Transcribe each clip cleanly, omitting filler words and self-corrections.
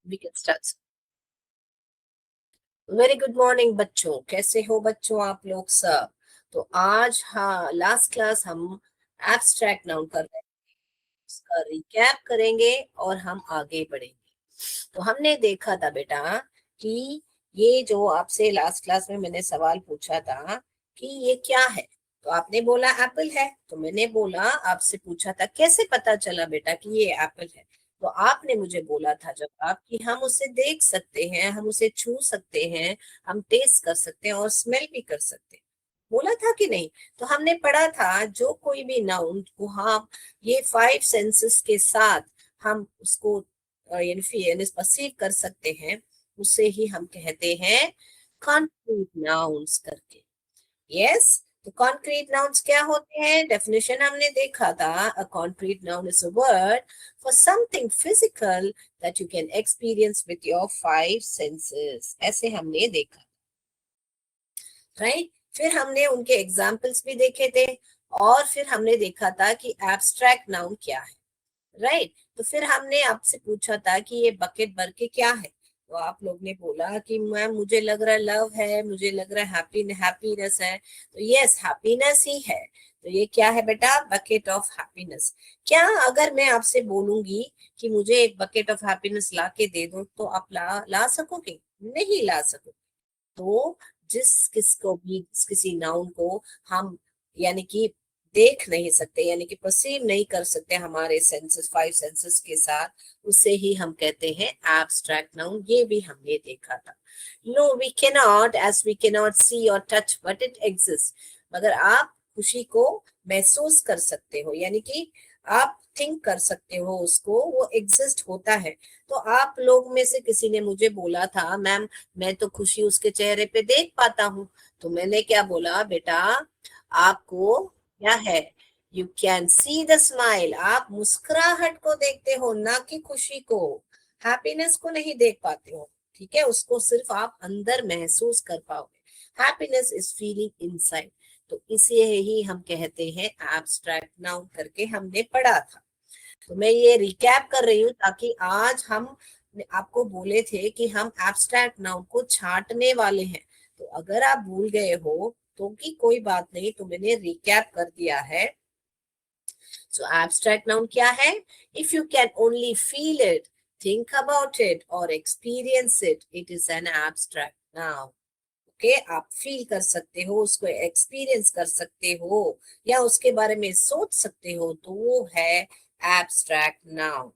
We can start. Very good morning बच्चों, कैसे हो बच्चों आप लोग सब। तो आज हाँ लास्ट क्लास हम एब्स्ट्रैक्ट नाउन कर रहे हैं, उसका रिकैप करेंगे और हम आगे बढ़ेंगे। तो हमने देखा था बेटा कि ये जो आपसे लास्ट क्लास में मैंने सवाल पूछा था कि ये क्या है, तो आपने बोला एप्पल है। तो मैंने बोला आपसे पूछा था कैसे पता चला बेटा कि ये एप्पल है। तो आपने मुझे बोला था जब आप कि हम उसे देख सकते हैं, हम उसे छू सकते हैं, हम टेस्ट कर सकते हैं और स्मेल भी कर सकते हैं। बोला था कि नहीं। तो हमने पढ़ा था जो कोई भी नाउन को हम ये 5 सेंसेस के साथ हम उसको यानी परसीव कर सकते हैं, उसे ही हम कहते हैं कॉन्क्रीट नाउन्स करके। यस। तो कॉन्क्रीट नाउन्स क्या होते हैं, डेफिनेशन हमने देखा था। A concrete noun is a word for something physical that you can experience with your 5 senses, ऐसे हमने देखा। राइट। फिर हमने उनके एग्जाम्पल्स भी देखे थे और फिर हमने देखा था कि एब्स्ट्रैक्ट नाउन क्या है। राइट। तो फिर हमने आपसे पूछा था कि ये बकेट भर के क्या है। तो आप लोग ने बोला कि मैम मुझे लग रहा है लव है, मुझे लग रहा है हैप्पीनेस है। तो यस, हैप्पीनेस ही है। तो ये क्या है बेटा, बकेट ऑफ हैप्पीनेस। क्या अगर मैं आपसे बोलूंगी कि मुझे एक बकेट ऑफ हैप्पीनेस ला के दे दो तो आप ला ला सकोगे? नहीं ला सकोगे। तो जिस किसको भी किसी नाउन को हम यानी कि देख नहीं सकते, यानी कि परसीव नहीं कर सकते हमारे सेंसेस 5 सेंसेस के साथ, उसे ही हम कहते हैं एब्स्ट्रैक्ट नाउन। ये भी हमने देखा था। No we cannot, as we cannot see और टच बट इट एग्जिस्ट। मगर आप खुशी को महसूस कर सकते हो, यानी कि आप थिंक कर सकते हो उसको, वो एग्जिस्ट होता है। तो आप लोग में से किसी ने मुझे बोला था मैम मैं तो खुशी उसके चेहरे पे देख पाता हूँ। तो मैंने क्या बोला बेटा, आपको क्या है, you can see the smile, आप मुस्कुराहट को देखते हो ना कि खुशी को, हैप्पीनेस को नहीं देख पाते हो। ठीक है, उसको सिर्फ आप अंदर महसूस कर पाओगे। Happiness is feeling inside. तो इसे ही हम कहते हैं एब्स्ट्रैक्ट नाउन करके हमने पढ़ा था। तो मैं ये रिकैप कर रही हूँ ताकि आज हम आपको बोले थे कि हम एब्स्ट्रैक्ट नाउन को छांटने वाले हैं। तो अगर आप भूल गए हो तो की कोई बात नहीं, तो मैंने रिकैप कर दिया है। सो एब्स्ट्रैक्ट नाउन क्या है, if you can only feel it, think about it और experience it, it is an abstract noun. Okay, आप फील कर सकते हो, उसको एक्सपीरियंस कर सकते हो या उसके बारे में सोच सकते हो, तो वो है एब्स्ट्रैक्ट नाउन।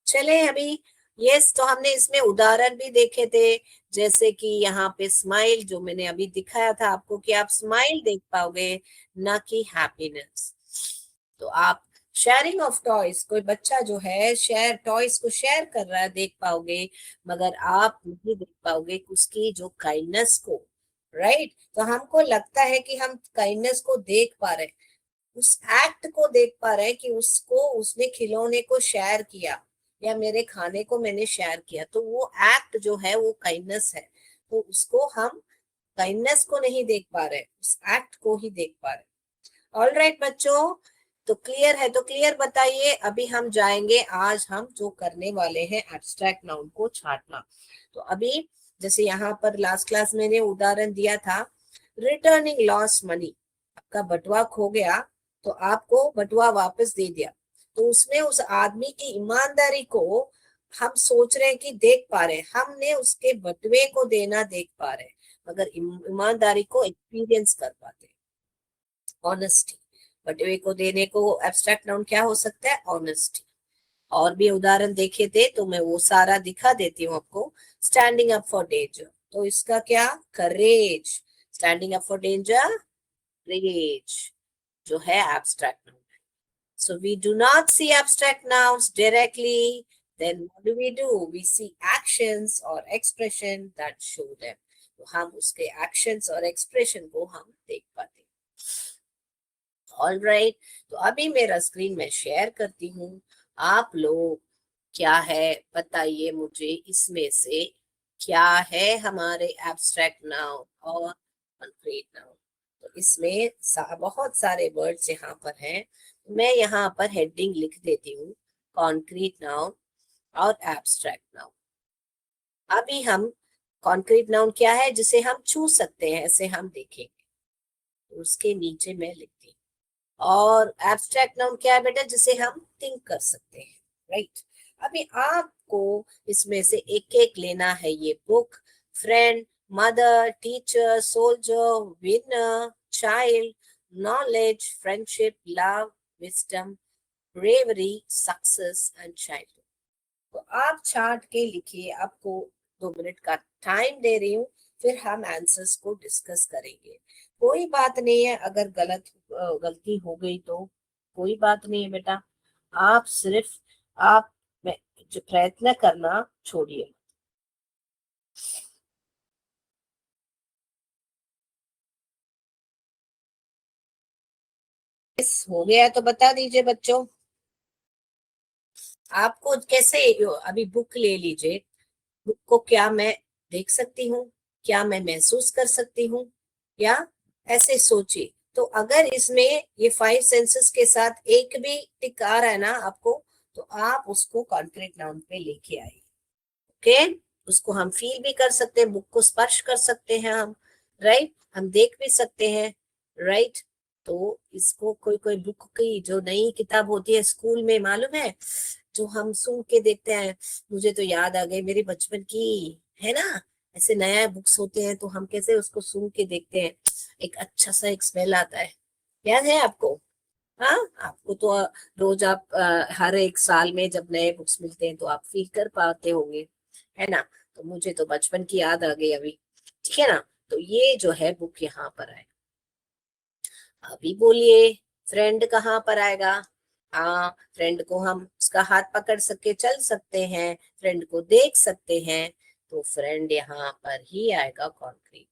चले अभी। यस, तो हमने इसमें उदाहरण भी देखे थे, जैसे कि यहाँ पे स्माइल जो मैंने अभी दिखाया था आपको कि आप स्माइल देख पाओगे ना कि हैप्पीनेस। तो आप शेयरिंग ऑफ टॉयज, कोई बच्चा जो है शेयर टॉयज को शेयर कर रहा है देख पाओगे, मगर आप नहीं देख पाओगे उसकी जो काइंडनेस को। राइट। तो हमको लगता है कि हम काइंडनेस को देख पा रहे हैं, उस एक्ट को देख पा रहे हैं कि उसको उसने खिलौने को शेयर किया या मेरे खाने को मैंने शेयर किया, तो वो एक्ट जो है वो काइंडनेस है। तो उसको हम काइंडनेस को नहीं देख पा रहे, उस एक्ट को ही देख पा रहे। ऑल राइट बच्चों, तो क्लियर है? तो क्लियर बताइए। अभी हम जाएंगे, आज हम जो करने वाले हैं एब्स्ट्रैक्ट नाउन को छांटना। तो अभी जैसे यहाँ पर लास्ट क्लास मैंने उदाहरण दिया था, रिटर्निंग लॉस्ट मनी, आपका बटुआ खो गया तो आपको बटुआ वापस दे दिया। तो उसमें उस आदमी की ईमानदारी को हम सोच रहे हैं कि देख पा रहे हैं, हमने उसके बटुए को देना देख पा रहे हैं, मगर ईमानदारी को एक्सपीरियंस कर पाते हैं। ऑनेस्टी, बटुए को देने को एब्स्ट्रैक्ट नाउन क्या हो सकता है, ऑनेस्टी। और भी उदाहरण देखे थे तो मैं वो सारा दिखा देती हूँ आपको। स्टैंडिंग अप फॉर डेंजर, तो इसका क्या, courage. Standing up for danger, courage जो है abstract noun. So we do not see abstract nouns directly, then what do? We see actions or expression that show them. तो हम उसके actions और expression को हम देख पाते हैं। All right. तो अभी मेरा स्क्रीन मैं शेयर करती हूँ, आप लोग क्या है बताइए मुझे, इसमें से क्या है हमारे एब्स्ट्रैक्ट नाउन और कॉन्क्रीट नाउन। तो इसमें बहुत सारे वर्ड्स यहाँ पर हैं। मैं यहाँ पर हेडिंग लिख देती हूँ, कॉन्क्रीट नाउन और एब्स्ट्रैक्ट नाउन। अभी हम कॉन्क्रीट नाउन क्या है जिसे हम छू सकते हैं, ऐसे हम देखेंगे, तो उसके नीचे मैं लिखती हूँ। और एब्स्ट्रैक्ट नाउन क्या है बेटा, जिसे हम थिंक कर सकते हैं, राइट। अभी आपको इसमें से एक एक लेना है, ये book, friend, mother, teacher, soldier, winner, child, knowledge, friendship, love, wisdom, bravery, success and childhood. तो आप चार्ट के लिखिए, आपको 2 मिनट का टाइम दे रही हूँ, फिर हम आंसर्स को डिस्कस करेंगे। कोई बात नहीं है अगर गलती हो गई तो, कोई बात नहीं है बेटा, आप सिर्फ आप जो प्रयत्न करना छोड़िए। हो गया तो बता दीजिए बच्चों, आपको कैसे, अभी बुक ले लीजिए, बुक को क्या मैं देख सकती हूँ, क्या मैं महसूस कर सकती हूँ, या ऐसे सोचिए। तो अगर इसमें ये 5 सेंसेस के साथ एक भी टिक आ रहा है ना आपको, तो आप उसको कॉन्क्रीट नाउन पे लेके आइए। ओके, उसको हम फील भी कर सकते हैं, बुक को स्पर्श कर सकते हैं हम, राइट, हम देख भी सकते हैं, राइट। तो इसको कोई कोई बुक की जो नई किताब होती है स्कूल में, मालूम है, जो हम सुन के देखते हैं, मुझे तो याद आ गई मेरे बचपन की, है ना, ऐसे नया बुक्स होते हैं तो हम कैसे उसको सुन के देखते हैं, एक अच्छा सा एक स्मेल आता है, याद है आपको? हाँ, आपको तो रोज आप हर एक साल में जब नए बुक्स मिलते हैं तो आप फील कर पाते होंगे, है ना। तो मुझे तो बचपन की याद आ गई अभी, ठीक है ना। तो ये जो है बुक यहाँ पर है। अभी बोलिए, फ्रेंड कहाँ पर आएगा? हाँ, फ्रेंड को हम उसका हाथ पकड़ सके चल सकते हैं, फ्रेंड को देख सकते हैं, तो फ्रेंड यहाँ पर ही आएगा कॉन्क्रीट।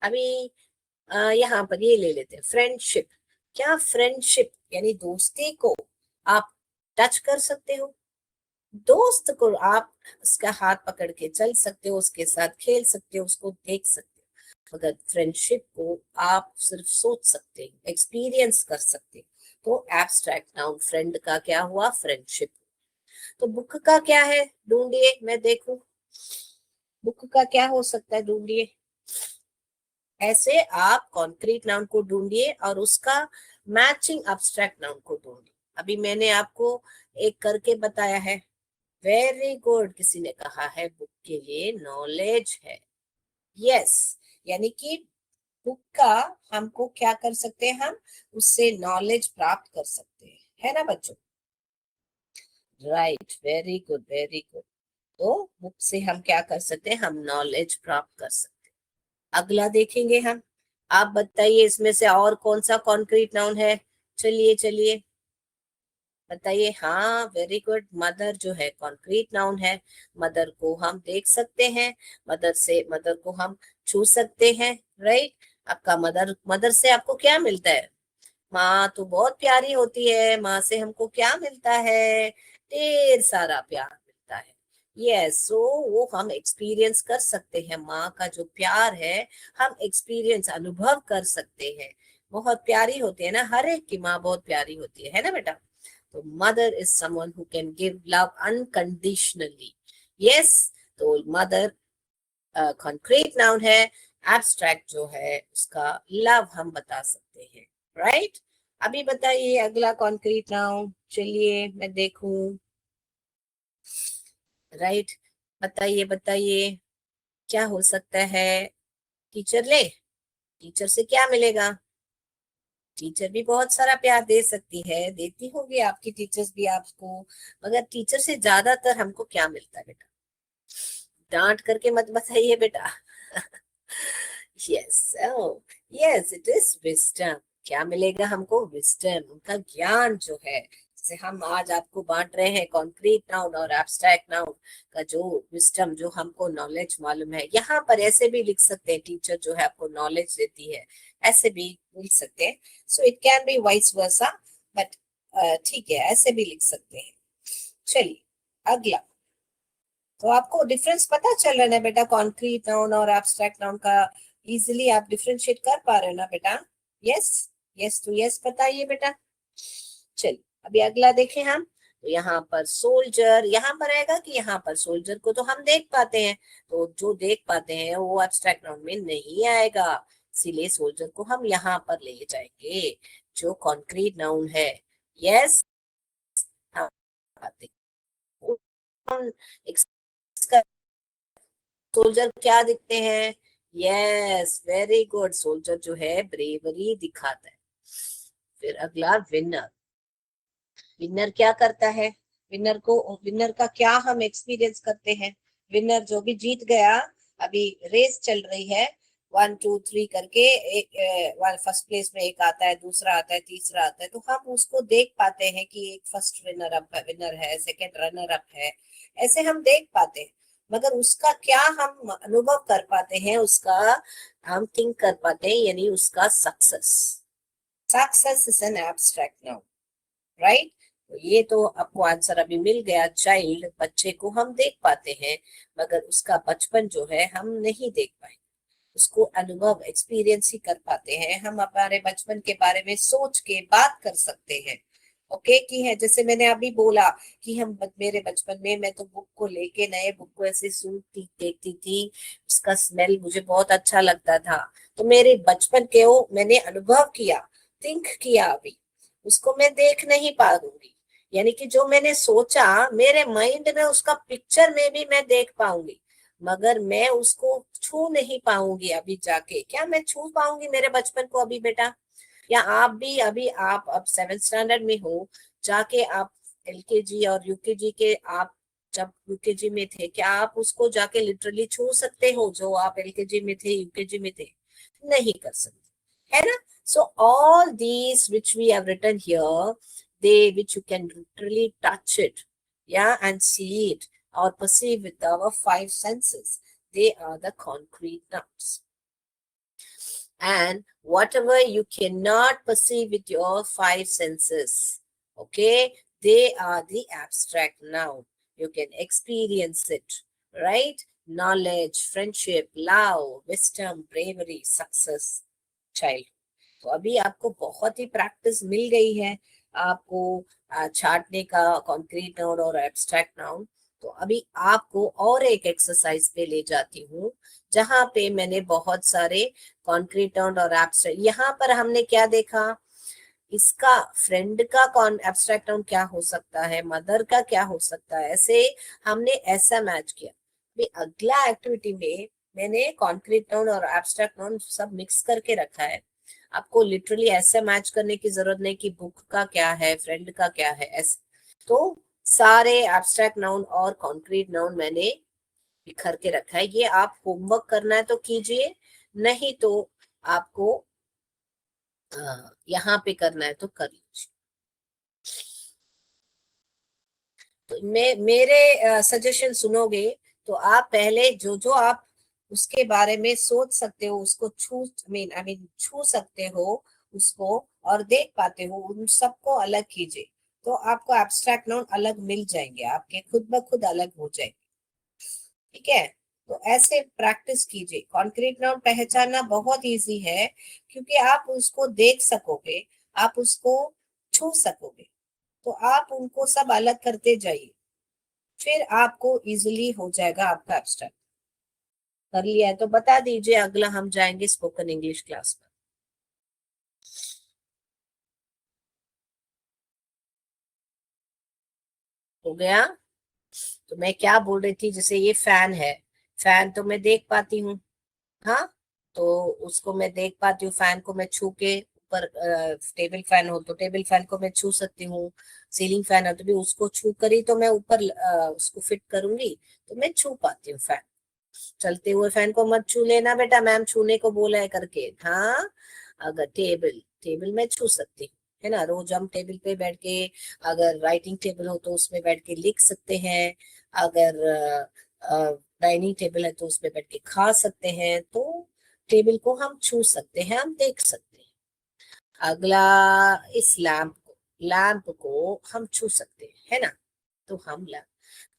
अभी यहाँ पर ये ले लेते हैं, फ्रेंडशिप। क्या फ्रेंडशिप यानी दोस्ती को आप टच कर सकते हो? दोस्त को आप उसका हाथ पकड़ के चल सकते हो, उसके साथ खेल सकते हो, उसको देख सकते हो, मगर फ्रेंडशिप को आप सिर्फ सोच सकते हो, एक्सपीरियंस कर सकते हो। तो एब्स्ट्रैक्ट नाउन फ्रेंड का क्या हुआ? फ्रेंडशिप। तो बुक का क्या है, ढूंढिए, मैं देखूं बुक का क्या हो सकता है, ढूंढिए। ऐसे आप कॉन्क्रीट नाउन को ढूंढिए और उसका मैचिंग एब्स्ट्रैक्ट नाउन को ढूंढिए। अभी मैंने आपको एक करके बताया है, वेरी गुड, किसी ने कहा है बुक के लिए नॉलेज है, यस, यानी कि बुक का हमको क्या कर सकते हैं, हम उससे नॉलेज प्राप्त कर सकते हैं, है ना बच्चों? Right, very good very good. तो बुक से हम क्या कर सकते हैं, हम नॉलेज प्राप्त कर सकते हैं। अगला देखेंगे हम, आप बताइए इसमें से और कौन सा कॉन्क्रीट नाउन है, चलिए चलिए बताइए। हाँ, वेरी गुड, मदर जो है कॉन्क्रीट नाउन है, मदर को हम देख सकते हैं, मदर को हम छू सकते हैं, राइट। आपका मदर मदर से आपको क्या मिलता है? माँ तो बहुत प्यारी होती है, माँ से हमको क्या मिलता है? ढेर सारा प्यार मिलता है, यस। सो वो हम एक्सपीरियंस कर सकते हैं, माँ का जो प्यार है हम एक्सपीरियंस अनुभव कर सकते हैं। बहुत प्यारी होती है ना, हर एक की माँ बहुत प्यारी होती है ना बेटा। तो mother is someone who can give love unconditionally, yes. तो मदर कॉन्क्रीट नाउन है, एब्स्ट्रैक्ट जो है उसका लव हम बता सकते हैं, राइट। अभी बताइए अगला कॉन्क्रीट नाउन, चलिए मैं देखूं, राइट। बताइए बताइए, क्या हो सकता है? टीचर ले, टीचर से क्या मिलेगा? टीचर भी बहुत सारा प्यार दे सकती है, देती होगी आपकी टीचर्स भी आपको, मगर टीचर से ज्यादातर हमको क्या मिलता है बेटा? डांट करके मत बताइए बेटा। Yes, yes, it is wisdom. क्या मिलेगा हमको? विजडम, उनका ज्ञान जो है, जैसे हम आज आपको बांट रहे हैं कॉन्क्रीट नाउन और एब्स्ट्रैक्ट नाउन का जो विजडम, जो हमको नॉलेज मालूम है, यहाँ पर ऐसे भी लिख सकते हैं, टीचर जो है आपको नॉलेज देती है, ऐसे भी लिख सकते हैं। So it can be vice versa, but ठीक है, ऐसे भी लिख सकते हैं। चलिए अगला, तो आपको डिफरेंस पता चल रहा है ना बेटा, कॉन्क्रीट नाउन और एब्स्ट्रैक्ट नाउन का? इजिली आप डिफरेंशिएट कर पा रहे हो ना बेटा? यस, यस तो यस बताइए बेटा। चलिए अभी अगला देखें हम, तो यहाँ पर सोल्जर, यहाँ पर आएगा कि यहाँ पर सोल्जर को तो हम देख पाते हैं, तो जो देख पाते हैं वो एब्स्ट्रैक्ट नाउन में नहीं आएगा, इसीलिए सोल्जर को हम यहाँ पर ले जाएंगे जो कॉन्क्रीट नाउन है। यस, सोल्जर क्या दिखते हैं? यस, वेरी गुड, सोल्जर जो है ब्रेवरी दिखाता है। फिर अगला विनर। विनर क्या करता है? विनर का क्या हम एक्सपीरियंस करते हैं? विनर जो भी जीत गया, अभी रेस चल रही है 1 2 3 करके, एक फर्स्ट प्लेस में एक आता है, दूसरा आता है, तीसरा आता है, तो हम उसको देख पाते हैं कि एक फर्स्ट विनर है, सेकंड रनर अप है, ऐसे हम देख पाते हैं। मगर उसका क्या हम अनुभव कर पाते हैं, उसका हम थिंक कर पाते हैं, यानी उसका success. Success is an abstract noun, right? तो ये तो आपको आंसर अभी मिल गया। चाइल्ड, बच्चे को हम देख पाते हैं, मगर उसका बचपन जो है हम नहीं देख पाए, उसको अनुभव एक्सपीरियंस ही कर पाते हैं। हम हमारे बचपन के बारे में सोच के बात कर सकते हैं। ओके कि है, जैसे मैंने अभी बोला कि मेरे बचपन में मैं तो बुक को लेके, नए बुक को ऐसे सूंघती देखती थी, उसका स्मेल मुझे बहुत अच्छा लगता था, तो मेरे बचपन के वो मैंने अनुभव किया, थिंक किया। अभी उसको मैं देख नहीं पाऊंगी, यानी कि जो मैंने सोचा मेरे माइंड में उसका पिक्चर में भी मैं देख पाऊंगी, मगर मैं उसको छू नहीं पाऊंगी। अभी जाके क्या मैं छू पाऊंगी मेरे बचपन को अभी बेटा? या आप भी, अभी आप अब 7th स्टैंडर्ड में हो, जाके आप एलकेजी और यूकेजी के, आप जब यूकेजी में थे, क्या आप उसको जाके लिटरली छू सकते हो जो आप एलकेजी में थे, यूकेजी में थे? नहीं कर सकते, है ना? So all these which we have written here, they which you can literally touch it, yeah, and see it or perceive with our 5 senses, they are the concrete nouns. And whatever you cannot perceive with your 5 senses, okay, they are the abstract noun. You can experience it, right? Knowledge, friendship, love, wisdom, bravery, success, child. तो अभी आपको बहुत ही practice मिल गई है, आपको छाटने का concrete noun और abstract noun. तो अभी आपको और एक एक्सरसाइज पे ले जाती हूँ, जहां पे मैंने बहुत सारे कॉन्क्रीट नाउन और एब्स्ट्रैक्ट, यहाँ पर हमने क्या देखा, इसका फ्रेंड का कौन एब्स्ट्रैक्ट नाउन क्या हो सकता है, मदर का क्या हो सकता है, ऐसे हमने ऐसा मैच किया। भी अगला एक्टिविटी में मैंने कॉन्क्रीट नाउन और एब्स्ट्रैक्ट नाउन सब मिक्स करके रखा है। आपको लिटरली ऐसे मैच करने की जरूरत नहीं कि बुक का क्या है, फ्रेंड का क्या है, ऐसे। तो सारे एब्स्ट्रैक्ट नाउन और कॉन्क्रीट नाउन मैंने बिखर के रखा है, ये आप होमवर्क करना है तो कीजिए, नहीं तो आपको यहाँ पे करना है तो कर लीजिए। तो मेरे सजेशन सुनोगे तो आप पहले जो जो आप उसके बारे में सोच सकते हो, उसको छू आई मीन छू सकते हो उसको, और देख पाते हो, उन सबको अलग कीजिए, तो आपको एब्स्ट्रैक्ट नाउन अलग मिल जाएंगे, आपके खुद ब खुद अलग हो जाएंगे। ठीक है, तो ऐसे प्रैक्टिस कीजिए। कॉन्क्रीट नाउन पहचानना बहुत इजी है, क्योंकि आप उसको देख सकोगे, आप उसको छू सकोगे, तो आप उनको सब अलग करते जाइए, फिर आपको इजिली हो जाएगा आपका एब्स्ट्रैक्ट। कर लिया है तो बता दीजिए, अगला हम जाएंगे स्पोकन इंग्लिश क्लास पर। हो गया? तो मैं क्या बोल रही थी, जैसे ये फैन है, फैन तो मैं देख पाती हूँ, हाँ, तो उसको मैं देख पाती हूँ, फैन को मैं छू के ऊपर, टेबल फैन हो तो टेबल फैन को मैं छू सकती हूँ, सीलिंग फैन हो तो भी उसको छू कर ही तो मैं ऊपर उसको फिट करूंगी, तो मैं छू पाती हूँ फैन। चलते हुए फैन को मत छू लेना बेटा, मैम छूने को बोला है करके, हाँ। अगर टेबल टेबल में छू सकती हूँ, है ना, रोज हम टेबल पे बैठ के, अगर राइटिंग टेबल हो तो उसमें बैठ के लिख सकते हैं, अगर डाइनिंग टेबल है तो उसमें बैठ के खा सकते हैं, तो टेबल को हम छू सकते हैं, हम देख सकते हैं। अगला, इस लैंप को हम छू सकते हैं, है ना, तो हम लैंप,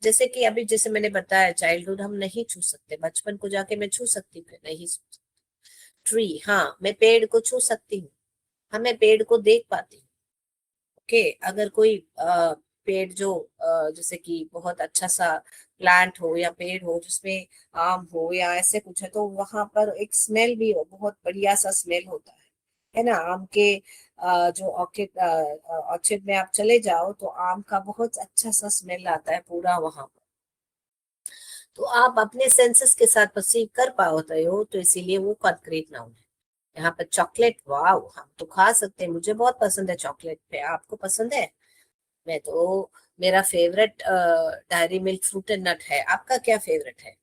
जैसे कि अभी जैसे मैंने बताया, चाइल्डहुड हम नहीं छू सकते, बचपन को जाके मैं छू सकती हूँ? नहीं छू सकती। ट्री, हाँ, मैं पेड़ को छू सकती हूँ, हाँ, मैं पेड़ को देख पाती हूँ। ओके, अगर कोई पेड़ जो जैसे कि बहुत अच्छा सा प्लांट हो या पेड़ हो जिसमें आम हो या ऐसे कुछ है, तो वहां पर एक स्मेल भी हो, बहुत बढ़िया सा स्मेल होता है ना। आम के जो ऑर्किड ऑर्चिड में आप चले जाओ तो आम का बहुत अच्छा सा स्मेल आता है पूरा वहां पर। तो आप अपने सेंसेस के साथ परसीव कर पाते हो, तो इसीलिए वो कॉन्क्रीट नाउन है। यहाँ पर चॉकलेट, वाव, हम तो खा सकते हैं, मुझे बहुत पसंद है चॉकलेट पे, आपको पसंद है? मैं तो, मेरा favourite Dairy Milk Fruit and Nut है। आपका क्या फेवरेट है?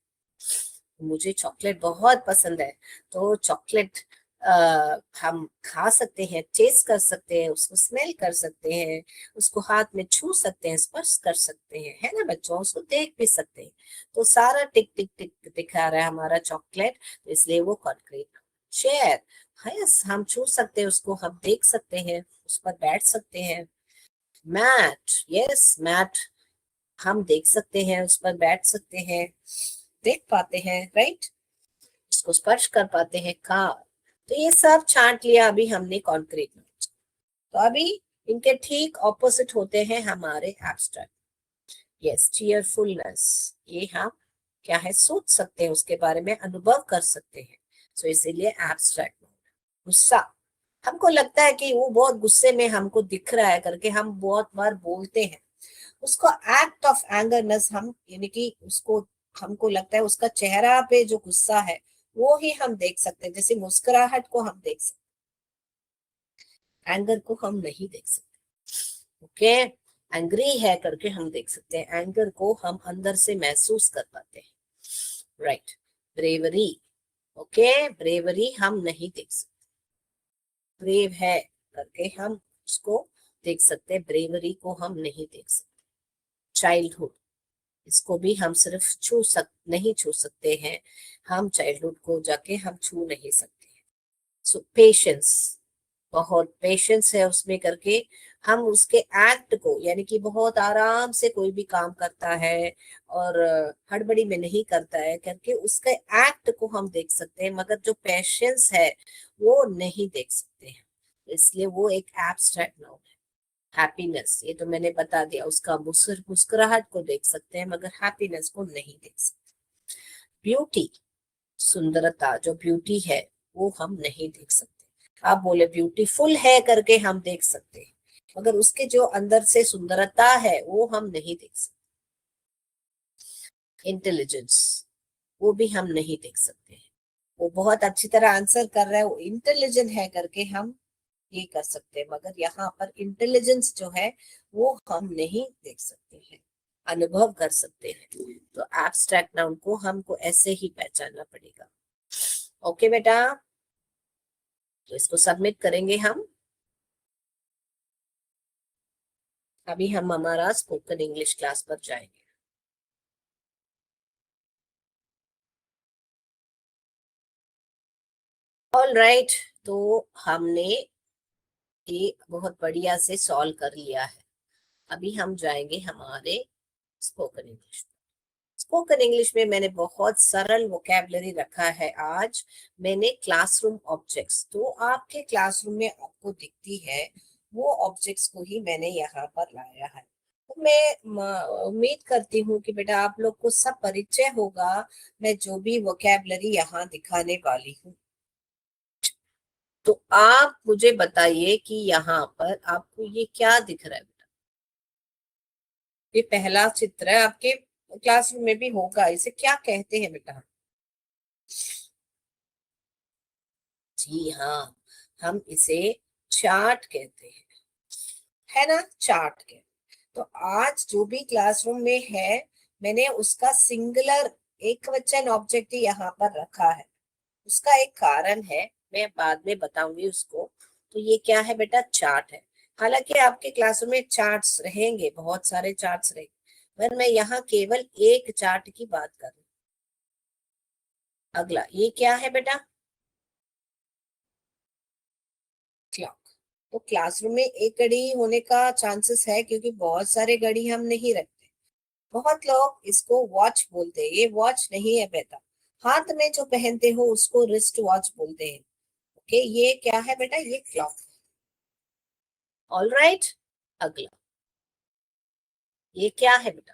मुझे चॉकलेट बहुत पसंद है। तो चॉकलेट हम खा सकते हैं, टेस्ट कर सकते हैं, उसको स्मेल कर सकते हैं, उसको हाथ में छू सकते हैं, स्पर्श कर सकते हैं, है ना बच्चों, उसको देख भी सकते हैं। तो सारा टिक टिक टिक दिखा रहा है हमारा चॉकलेट, तो इसलिए वो कॉन्क्रीट। चेयर, यस, हम छू सकते हैं उसको, हम देख सकते हैं, उस पर बैठ सकते हैं। मैट, यस, मैट, हम देख सकते हैं, उस पर बैठ सकते हैं, देख पाते हैं, राइट, उसको स्पर्श कर पाते हैं। कार, तो ये सब छांट लिया अभी हमने कॉन्क्रीट में। तो अभी इनके ठीक ऑपोजिट होते हैं हमारे एब्स्ट्रैक्ट। यस, चीयरफुलनेस, ये हम क्या है, सोच सकते हैं उसके बारे में, अनुभव कर सकते हैं, सो इसीलिए एब्स्ट्रैक्ट। गुस्सा, हमको लगता है कि वो बहुत गुस्से में हमको दिख रहा है करके हम बहुत बार बोलते हैं उसको। एक्ट ऑफ एंगरनेस, हम यानी कि उसको, हमको लगता है उसका चेहरा पे जो गुस्सा है वो ही हम देख सकते हैं, जैसे मुस्कुराहट को हम देख सकते, एंगर को हम नहीं देख सकते। ओके, एंग्री है करके हम देख सकते हैं, एंगर को हम अंदर से महसूस कर पाते हैं, राइट। ब्रेवरी, ओके, ब्रेवरी हम नहीं देख सकते, ब्रेव है करके हम उसको देख सकते हैं, ब्रेवरी को हम नहीं देख सकते। चाइल्डहुड, इसको भी हम सिर्फ नहीं छू सकते हैं, हम चाइल्डहुड को जाके हम छू नहीं सकते हैं। सो पेशेंस, बहुत पेशेंस है उसमें करके हम उसके एक्ट को, यानी कि बहुत आराम से कोई भी काम करता है और हड़बड़ी में नहीं करता है करके उसके एक्ट को हम देख सकते हैं, मगर जो पेशेंस है वो नहीं देख सकते हैं, इसलिए वो एक एब्स्ट्रैक्ट नाउन है। हैप्पीनेस, ये तो मैंने बता दिया, उसका मुस्कुराहट को देख सकते हैं मगर हैप्पीनेस को नहीं देख सकते। ब्यूटी, सुंदरता, जो ब्यूटी है वो हम नहीं देख सकते। आप बोले ब्यूटीफुल है करके हम देख सकते हैं, मगर उसके जो अंदर से सुंदरता है वो हम नहीं देख सकते। इंटेलिजेंस, वो भी हम नहीं देख सकते हैं, वो बहुत अच्छी तरह आंसर कर रहा है, वो इंटेलिजेंट है करके हम ये कर सकते हैं, मगर यहाँ पर इंटेलिजेंस जो है वो हम नहीं देख सकते हैं, अनुभव कर सकते हैं। तो एब्स्ट्रैक्ट नाउन को हमको ऐसे ही पहचानना पड़ेगा। ओके बेटा, तो इसको सबमिट करेंगे हम। अभी हम हमारा स्पोकन इंग्लिश क्लास पर जाएंगे। ऑल राइट, तो हमने ये बहुत बढ़िया से सॉल्व कर लिया है। अभी हम जाएंगे हमारे स्पोकन इंग्लिश। स्पोकन इंग्लिश में मैंने बहुत सरल वोकैबलरी रखा है आज। मैंने क्लासरूम ऑब्जेक्ट्स, तो आपके क्लासरूम में आपको दिखती है वो ऑब्जेक्ट्स को ही मैंने यहाँ पर लाया है। तो मैं उम्मीद करती हूँ कि बेटा आप लोग को सब परिचय होगा मैं जो भी वोकैबलरी यहाँ दिखाने वाली हूँ। तो आप मुझे बताइए कि यहाँ पर आपको ये क्या दिख रहा है बेटा? ये पहला चित्र है, आपके क्लासरूम में भी होगा, इसे क्या कहते हैं बेटा? जी हाँ, हम इसे चार्ट कहते हैं, है ना, चार्ट के। तो आज जो भी क्लासरूम में है मैंने उसका सिंगुलर एक वचन ऑब्जेक्ट ही यहाँ पर रखा है, उसका एक कारण है, मैं बाद में बताऊंगी उसको। तो ये क्या है बेटा? चार्ट है। हालांकि आपके क्लासरूम में चार्ट्स रहेंगे, बहुत सारे चार्ट्स रहेंगे, पर मैं यहाँ केवल एक चार्ट की बात कर रही हूँ। अगला ये क्या है बेटा? क्लॉक। तो क्लासरूम में एक घड़ी होने का चांसेस है क्योंकि बहुत सारे घड़ी हम नहीं रखते। बहुत लोग इसको वॉच बोलते हैं, ये वॉच नहीं है बेटा। हाथ में जो पहनते हो उसको रिस्ट वॉच बोलते हैं। ओके, ये क्या है बेटा? ये क्लॉक। ऑल राइट, अगला। ये क्या है बेटा?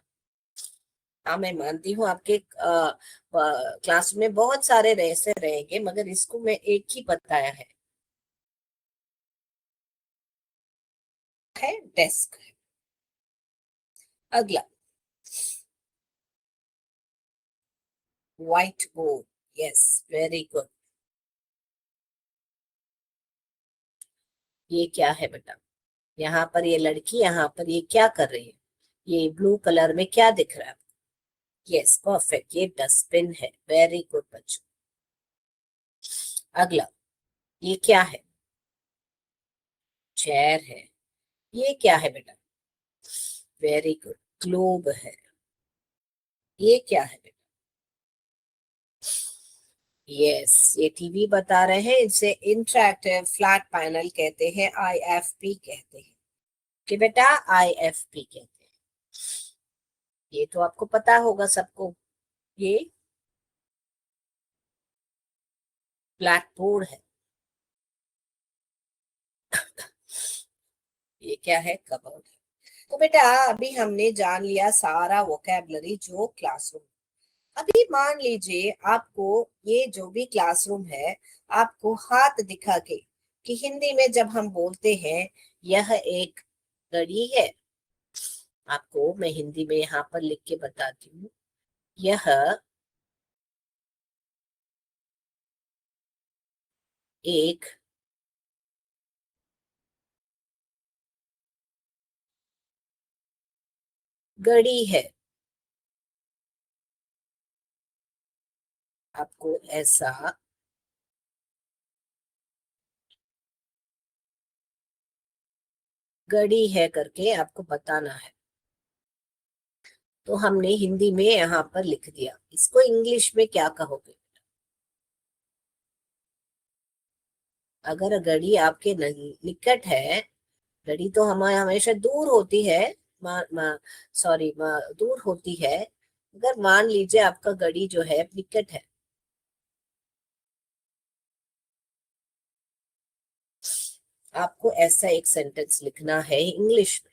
हाँ, मैं मानती हूँ आपके क्लास में बहुत सारे ऐसे रहेंगे, मगर इसको मैं एक ही बताया है डेस्क। अगला, white board. Yes, very good. ये क्या है बेटा? यहाँ पर ये लड़की यहाँ पर ये क्या कर रही है? ये ब्लू कलर में क्या दिख रहा है? यस, परफेक्ट, ये डस्टबिन है। वेरी गुड बच्चों। अगला, ये क्या है? चेयर है। ये क्या है बेटा? वेरी गुड, ग्लोब है। ये क्या है बेटा? यस, ये टीवी बता रहे हैं, इसे इंटरैक्टिव फ्लैट पैनल कहते हैं, आईएफपी कहते हैं। कि बेटा आईएफपी कहते हैं। ये तो आपको पता होगा सबको। ये ब्लैक बोर्ड है। ये क्या है? कबर्ड है। तो बेटा अभी हमने जान लिया सारा वोकैबलरी जो क्लासरूम। अभी मान लीजिए आपको ये जो भी क्लासरूम है, आपको हाथ दिखा के कि हिंदी में जब हम बोलते हैं यह एक घड़ी है, आपको मैं हिंदी में यहाँ पर लिख के बताती हूँ। यह एक घड़ी है। आपको ऐसा घड़ी है करके आपको बताना है। तो हमने हिंदी में यहाँ पर लिख दिया, इसको इंग्लिश में क्या कहोगे? अगर घड़ी आपके निकट है, घड़ी तो हमारे हमेशा दूर होती है, सॉरी दूर होती है। अगर मान लीजिए आपका घड़ी जो है निकट है, आपको ऐसा एक सेंटेंस लिखना है इंग्लिश में।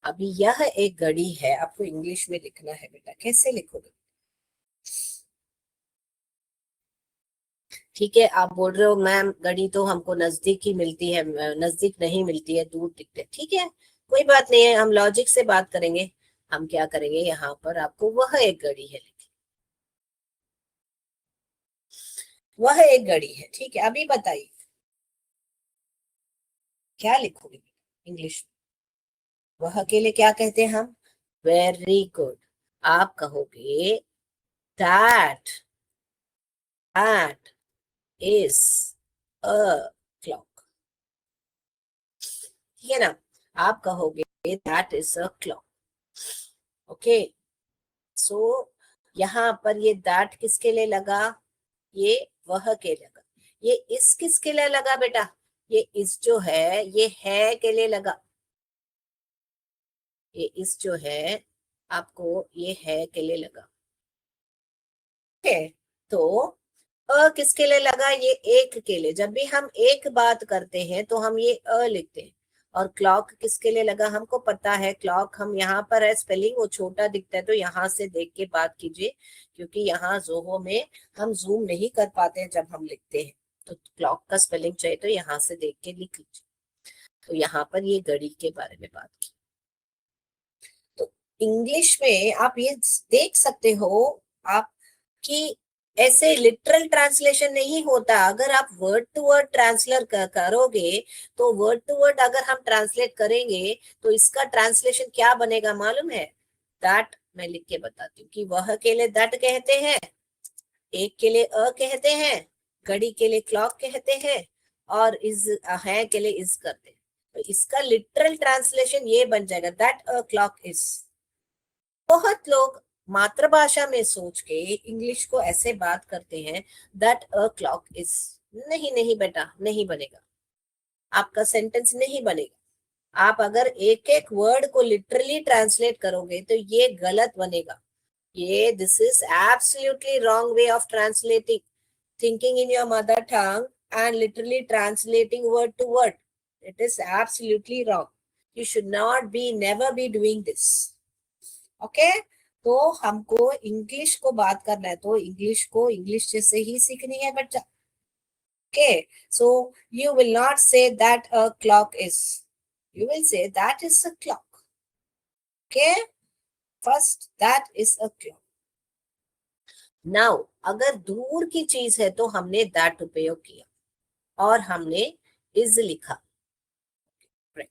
अभी यह एक घड़ी है, आपको इंग्लिश में लिखना है बेटा, कैसे लिखोगे? ठीक है, आप बोल रहे हो मैम घड़ी तो हमको नजदीक ही मिलती है, नजदीक नहीं मिलती है, दूर दिखते, ठीक है, कोई बात नहीं है, हम लॉजिक से बात करेंगे। हम क्या करेंगे, यहाँ पर आपको वह एक घड़ी है लिखी, वह एक घड़ी है, ठीक है। अभी बताइए क्या लिखोगे इंग्लिश में? वह के लिए क्या कहते हैं हम? Very good. आप कहोगे that that is a clock, ठीक है ना? आप कहोगे that is a clock. Okay, so यहाँ पर ये दैट किसके लिए लगा? ये वह के लिए लगा। ये इस किसके लिए लगा बेटा? ये इस जो है ये है के लिए लगा। ये इस जो है आपको ये है के लिए लगा, ठीक है। तो किसके लिए लगा? ये एक के लिए। जब भी हम एक बात करते हैं तो हम ये लिखते हैं। और क्लॉक किसके लिए लगा? हमको पता है क्लॉक, हम यहाँ पर है स्पेलिंग वो छोटा दिखता है तो यहाँ से देख के बात कीजिए, क्योंकि यहाँ जोहो में हम जूम नहीं कर पाते हैं जब हम लिखते हैं। तो क्लॉक का स्पेलिंग चाहिए तो यहाँ से देख के लिख लीजिए। तो यहाँ पर ये घड़ी के बारे में बात की। तो इंग्लिश में आप ये देख सकते हो आप कि ऐसे लिटरल ट्रांसलेशन नहीं होता। अगर आप वर्ड टू वर्ड ट्रांसलेट करोगे, तो वर्ड टू वर्ड अगर हम ट्रांसलेट करेंगे तो इसका ट्रांसलेशन क्या बनेगा मालूम है? दैट, मैं लिख के बताती हूँ कि वह के लिए दैट कहते हैं, एक के लिए अ कहते हैं, घड़ी के लिए क्लॉक कहते हैं, और इज है के लिए इज करते हैं। तो इसका लिटरल ट्रांसलेशन ये बन जाएगा दैट अ क्लॉक इज। बहुत लोग मातृभाषा में सोच के इंग्लिश को ऐसे बात करते हैं दैट अ क्लॉक इज। नहीं नहीं बेटा, नहीं बनेगा, आपका सेंटेंस नहीं बनेगा। आप अगर एक एक वर्ड को लिटरली ट्रांसलेट करोगे तो ये गलत बनेगा। ये this is absolutely wrong way of translating, thinking in your mother tongue and literally translating word to word. It is absolutely wrong. You should not be never be doing this. Okay, तो हमको English को बात करना है तो English को English जैसे ही सीखनी है बच्चा। Okay, so you will not say that a clock is, you will say that is a clock. Okay, first that is a clock. Now अगर दूर की चीज है तो हमने दैट उपयोग किया और हमने इज लिखा। Right.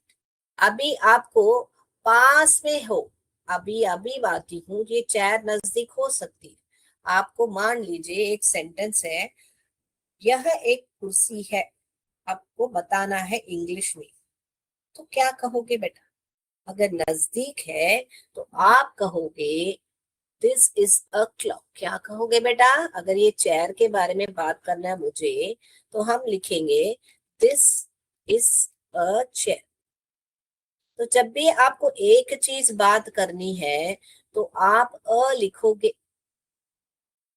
अभी आपको पास में हो, अभी अभी बाती हूँ, ये चेयर नजदीक हो सकती है। आपको मान लीजिए एक सेंटेंस है, यह एक कुर्सी है, आपको बताना है इंग्लिश में, तो क्या कहोगे बेटा? अगर नजदीक है तो आप कहोगे दिस इज अ क्लॉक। क्या कहोगे बेटा? अगर ये चेयर के बारे में बात करना है मुझे तो हम लिखेंगे दिस इज अ चेयर। तो जब भी आपको एक चीज बात करनी है तो आप अ लिखोगे,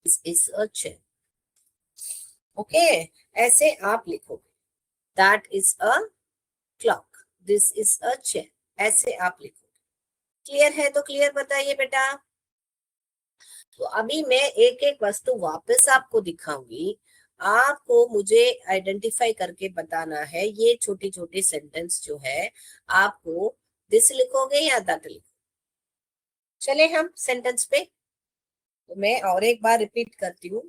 this is a chair. Okay, ऐसे आप लिखोगे that is a clock, this is a chair, ऐसे आप लिखोगे। क्लियर है? तो क्लियर बताइए बेटा। तो अभी मैं एक एक वस्तु वापस आपको दिखाऊंगी, आपको मुझे आइडेंटिफाई करके बताना है ये छोटी छोटी सेंटेंस जो है, आपको दिस लिखोगे या दैट लिखोगे। चले हम सेंटेंस पे, तो मैं और एक बार रिपीट करती हूँ।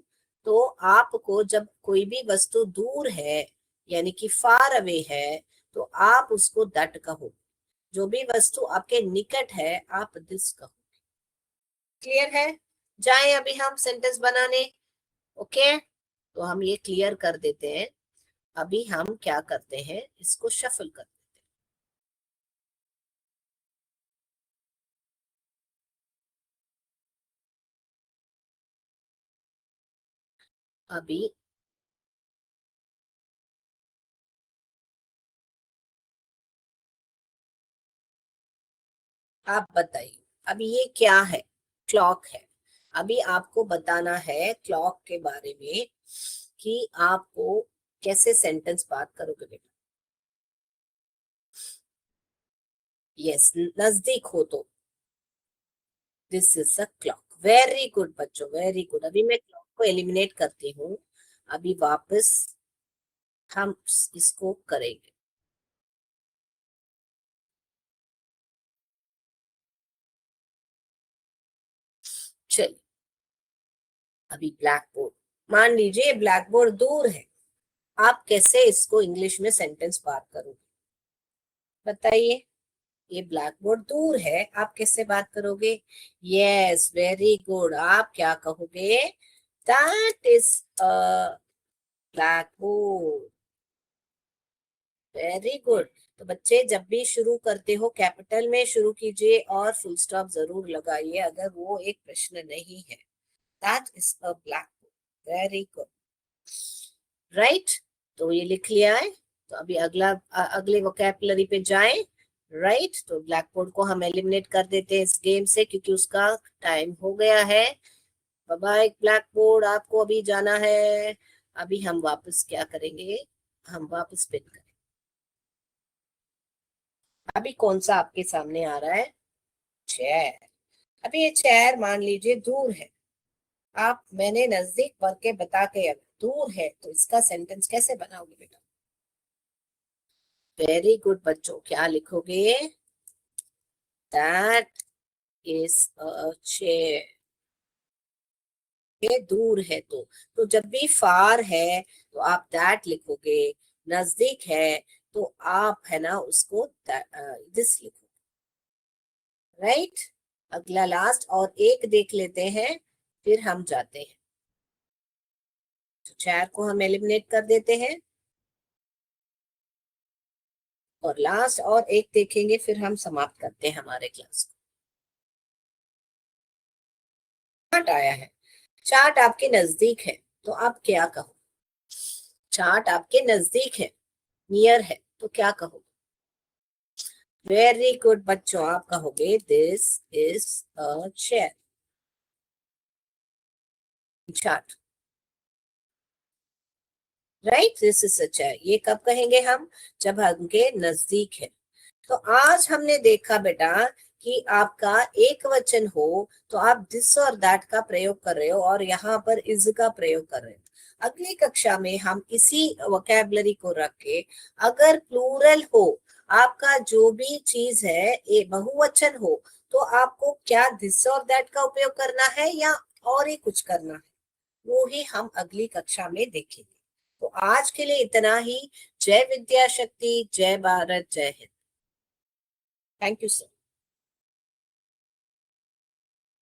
तो आपको जब कोई भी वस्तु दूर है यानी कि फार अवे है तो आप उसको दैट कहो, जो भी वस्तु आपके निकट है आप दिस कहो। क्लियर है? जाएं अभी हम सेंटेंस बनाने। ओके, तो हम ये क्लियर कर देते हैं। अभी हम क्या करते हैं, इसको शफल कर देते हैं। अभी आप बताइए, अभी ये क्या है? क्लॉक है। अभी आपको बताना है क्लॉक के बारे में कि आपको कैसे सेंटेंस बात करोगे बेटा। यस, नजदीक हो तो this is a clock. Very good बच्चों, वेरी गुड। अभी मैं क्लॉक को एलिमिनेट करती हूँ, अभी वापस हम इसको करेंगे। चलिए, अभी ब्लैक बोर्ड, मान लीजिए ब्लैक बोर्ड दूर है, आप कैसे इसको इंग्लिश में सेंटेंस बात करोगे बताइए? ये ब्लैक बोर्ड दूर है, आप कैसे बात करोगे? Yes, very good. आप क्या कहोगे? That is a black board. Very good. तो बच्चे जब भी शुरू करते हो कैपिटल में शुरू कीजिए और फुल स्टॉप जरूर लगाइए अगर वो एक प्रश्न नहीं है। That is a black board. Very good. Right, तो ये लिख लिया है। तो अभी अगले वोकैबुलरी पे जाएं। राइट, तो ब्लैक बोर्ड को हम एलिमिनेट कर देते हैं इस गेम से क्योंकि उसका टाइम हो गया है। बाय बाय ब्लैक बोर्ड, आपको अभी जाना है। अभी हम वापस क्या करेंगे, हम वापस पिन करेंगे। अभी कौन सा आपके सामने आ रहा है? चेयर। अभी ये चेयर मान लीजिए दूर है, आप मैंने नजदीक करके बता के अब दूर है तो इसका सेंटेंस कैसे बनाओगे बेटा? वेरी गुड बच्चों, क्या लिखोगे? That is a chair. ये दूर है तो जब भी फार है तो आप दैट लिखोगे, नजदीक है तो आप है ना उसको दिस लिखोगे। राइट, अगला लास्ट और एक देख लेते हैं, फिर हम जाते हैं। तो चेयर को हम एलिमिनेट कर देते हैं और लास्ट और एक देखेंगे, फिर हम समाप्त करते हैं हमारे क्लास को। चार्ट आया है, चार्ट आपके नजदीक है तो आप क्या कहो? चार्ट आपके नजदीक है, नियर है, तो क्या कहोगे? वेरी गुड बच्चों, आप कहोगे this is a chair. Chart. Right, this is a chair, ये कब कहेंगे हम? जब हमके नजदीक है। तो आज हमने देखा बेटा कि आपका एक वचन हो तो आप दिस और दैट का प्रयोग कर रहे हो और यहाँ पर इज का प्रयोग कर रहे हो। अगली कक्षा में हम इसी वोकैबुलरी को रख के अगर प्लूरल हो, आपका जो भी चीज है ये बहुवचन हो, तो आपको क्या दिस और दैट का उपयोग करना है या और ही कुछ करना है, वो ही हम अगली कक्षा में देखेंगे। तो आज के लिए इतना ही। जय विद्या शक्ति, जय भारत, जय हिंद। Thank you sir.